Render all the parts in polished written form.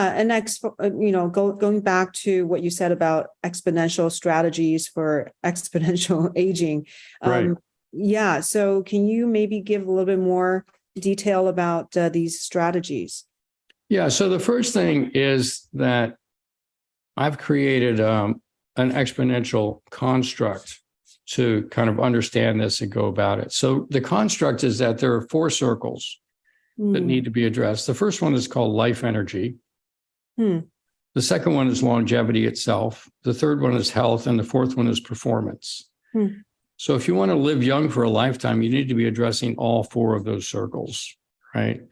Going back to what you said about exponential strategies for exponential aging. Right. Yeah. So can you maybe give a little bit more detail about these strategies? Yeah. So the first thing is that I've created an exponential construct to kind of understand this and go about it. So the construct is that there are 4 circles that need to be addressed. The first one is called life energy. The second one is longevity itself. The third one is health. And the fourth one is performance. So if you want to live young for a lifetime, you need to be addressing all 4 of those circles, right?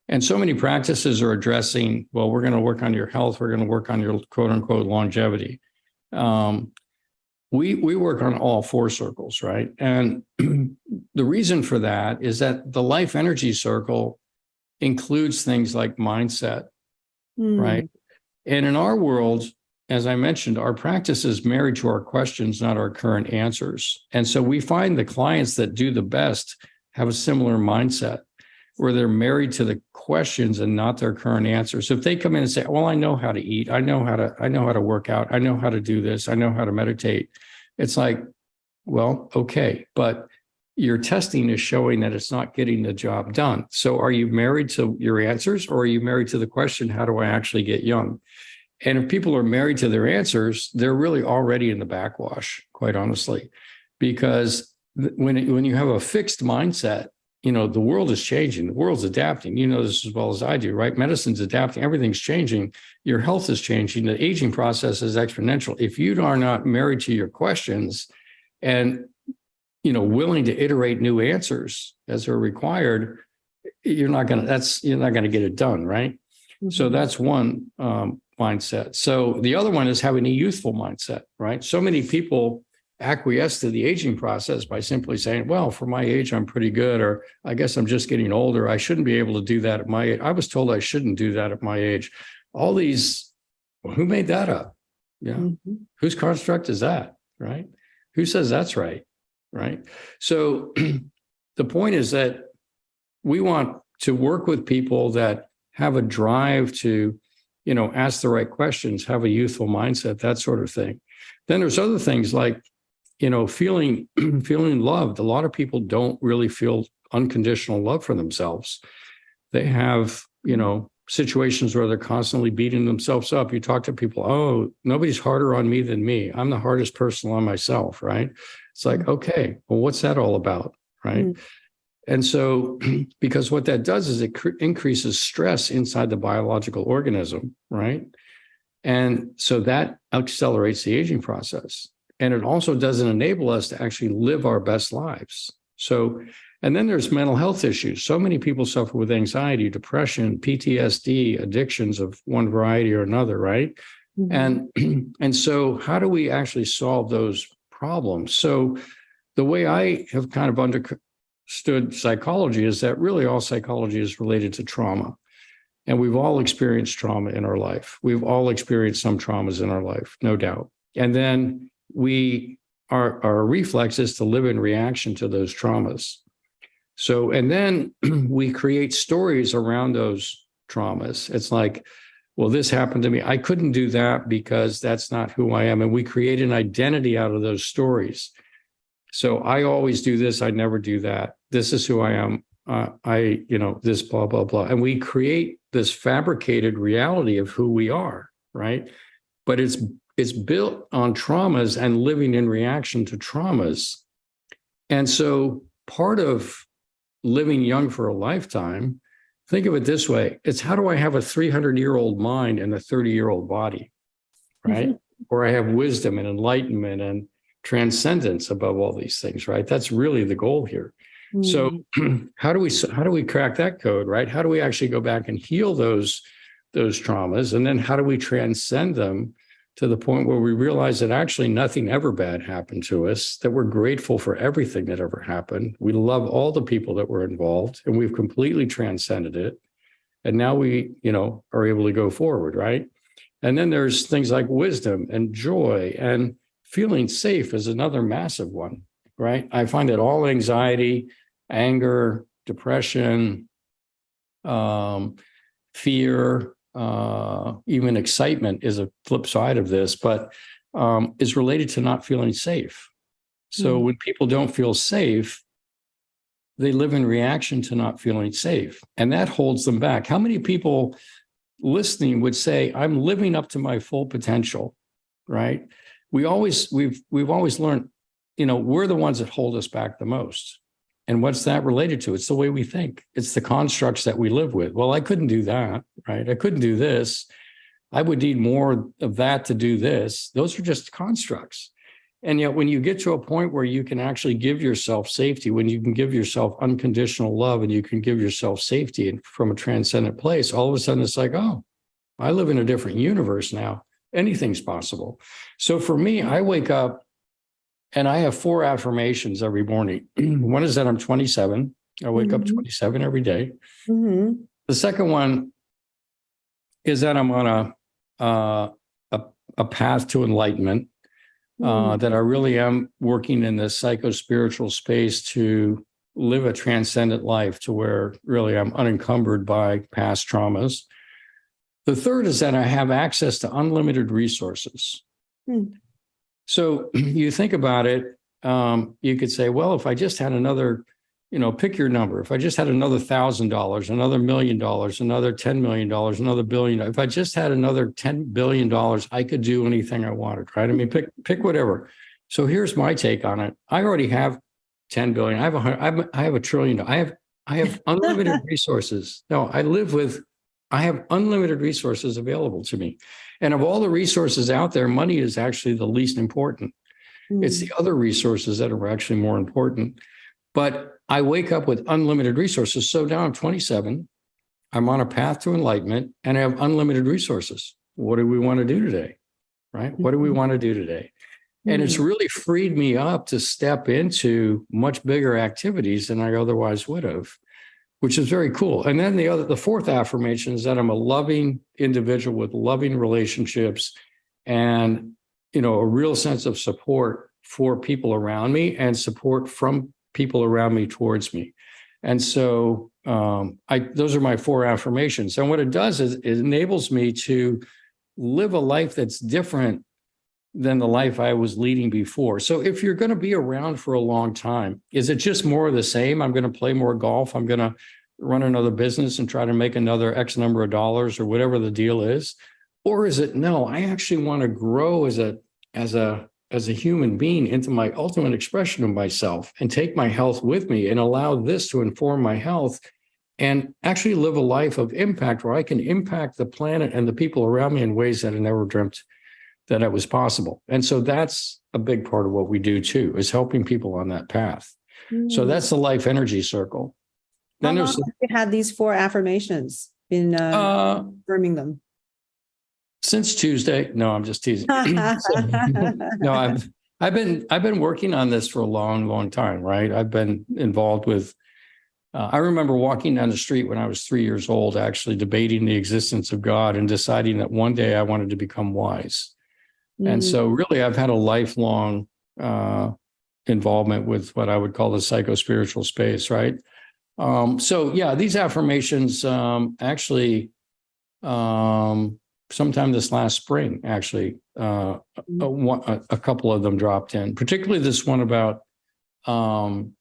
And so many practices are addressing, well, we're going to work on your health. We're going to work on your quote unquote longevity. We work on all 4 circles, right? And the reason for that is that the life energy circle includes things like mindset, right? And in our world, as I mentioned, our practice is married to our questions, not our current answers. And so we find the clients that do the best have a similar mindset where they're married to the questions and not their current answers. So if they come in and say, well, I know how to eat, I know how to work out, I know how to do this, I know how to meditate. It's like, well, okay, but your testing is showing that it's not getting the job done. So are you married to your answers, or are you married to the question, how do I actually get young? And if people are married to their answers, they're really already in the backwash, quite honestly, because when you have a fixed mindset, the world is changing, the world's adapting. You know this as well as I do, right? Medicine's adapting, everything's changing. Your health is changing. The aging process is exponential. If you are not married to your questions and willing to iterate new answers as are required, you're not going to get it done, right? So that's one mindset. So the other one is having a youthful mindset, right? So many people acquiesce to the aging process by simply saying, well, for my age, I'm pretty good, or I guess I'm just getting older. I shouldn't be able to do that at my age. I was told I shouldn't do that at my age. All these, well, who made that up? Yeah. Whose construct is that, right? Who says that's right? Right. So the point is that we want to work with people that have a drive to, ask the right questions, have a youthful mindset, that sort of thing. Then there's other things like, feeling loved. A lot of people don't really feel unconditional love for themselves. They have, situations where they're constantly beating themselves up. You talk to people, oh, nobody's harder on me than me. I'm the hardest person on myself, right? It's like, okay, well, what's that all about, right? And so, because what that does is it increases stress inside the biological organism, right? And so that accelerates the aging process. And it also doesn't enable us to actually live our best lives. So, and then there's mental health issues. So many people suffer with anxiety, depression, PTSD, addictions of one variety or another, right? And so how do we actually solve those problems? So the way I have kind of understood psychology is that really all psychology is related to trauma. And we've all experienced trauma in our life. We've all experienced some traumas in our life, no doubt. And then our reflex is to live in reaction to those traumas. So, and then we create stories around those traumas. It's like, well, this happened to me. I couldn't do that because that's not who I am. And we create an identity out of those stories. So I always do this. I never do that. This is who I am. This blah, blah, blah. And we create this fabricated reality of who we are, right? But it's built on traumas and living in reaction to traumas. And so part of living young for a lifetime, think of it this way. It's how do I have a 300-year-old mind and a 30-year-old body, right? Or I have wisdom and enlightenment and transcendence above all these things, right? That's really the goal here. So how do we crack that code, right? How do we actually go back and heal those traumas? And then how do we transcend them to the point where we realize that actually nothing ever bad happened to us, that we're grateful for everything that ever happened. We love all the people that were involved, and we've completely transcended it. And now we, are able to go forward, right? And then there's things like wisdom and joy, and feeling safe is another massive one, right? I find that all anxiety, anger, depression, fear, even excitement is a flip side of this, but is related to not feeling safe. So when people don't feel safe, they live in reaction to not feeling safe, and that holds them back. How many people listening would say, I'm living up to my full potential, right? We've always learned, we're the ones that hold us back the most. And what's that related to? It's the way we think. It's the constructs that we live with. Well, I couldn't do that, right? I couldn't do this. I would need more of that to do this. Those are just constructs. And yet when you get to a point where you can actually give yourself safety, when you can give yourself unconditional love and you can give yourself safety and from a transcendent place, all of a sudden it's like, oh, I live in a different universe now. Anything's possible. So for me, I wake up and I have 4 affirmations every morning. One is that I'm 27. I wake up 27 every day. The second one is that I'm on a path to enlightenment, that I really am working in this psycho-spiritual space to live a transcendent life to where really I'm unencumbered by past traumas. The third is that I have access to unlimited resources. So you think about it, you could say, well, if I just had another, pick your number. If I just had another $1,000, another $1 million, another $10 million, another $1 billion, if I just had another $10 billion, I could do anything I wanted, right? I mean, pick whatever. So here's my take on it. I already have 10 billion. I have $1 trillion. I have unlimited resources. No, I have unlimited resources available to me. And of all the resources out there, money is actually the least important. It's the other resources that are actually more important. But I wake up with unlimited resources. So now I'm 27. I'm on a path to enlightenment and I have unlimited resources. What do we want to do today? Right? What do we want to do today? And it's really freed me up to step into much bigger activities than I otherwise would have, which is very cool. And then the fourth affirmation is that I'm a loving individual with loving relationships and, a real sense of support for people around me and support from people around me towards me. And so those are my 4 affirmations. And what it does is it enables me to live a life that's different than the life I was leading before. So if you're going to be around for a long time, is it just more of the same? I'm going to play more golf. I'm going to run another business and try to make another X number of dollars or whatever the deal is? Or is it, no, I actually want to grow as a human being into my ultimate expression of myself and take my health with me and allow this to inform my health and actually live a life of impact where I can impact the planet and the people around me in ways that I never dreamt that it was possible. And so that's a big part of what we do too, is helping people on that path. So that's the life energy circle. How long have you had these 4 affirmations in affirming them? Since Tuesday. No, I'm just teasing. No, I've been working on this for a long, long time, right? I've been involved with, I remember walking down the street when I was 3 years old, actually debating the existence of God and deciding that one day I wanted to become wise. And so really I've had a lifelong involvement with what I would call the psycho-spiritual space, right? So yeah, these affirmations actually sometime this last spring, actually, a couple of them dropped in, particularly this one about having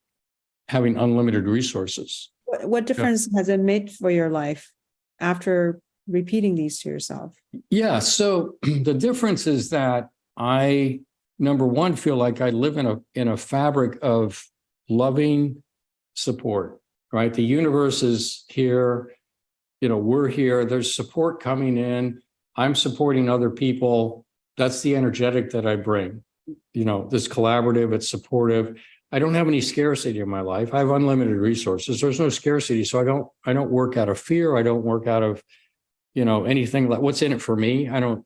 unlimited resources. What difference has it made for your life after repeating these to yourself? Yeah, so the difference is that I, number one, feel like I live in a fabric of loving support, right? The universe is here, we're here, there's support coming in. I'm supporting other people. That's the energetic that I bring. This collaborative, it's supportive. I don't have any scarcity in my life. I have unlimited resources. There's no scarcity. So I don't work out of fear. I don't work out of, anything like what's in it for me. I don't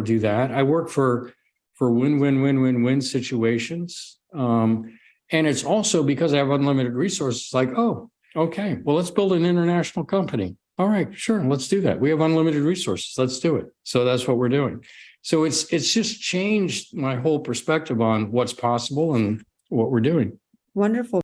do that. I work for win-win situations. And it's also because I have unlimited resources, like, oh, okay, well, let's build an international company. All right, sure, let's do that. We have unlimited resources. Let's do it. So that's what we're doing. So it's just changed my whole perspective on what's possible and what we're doing. Wonderful.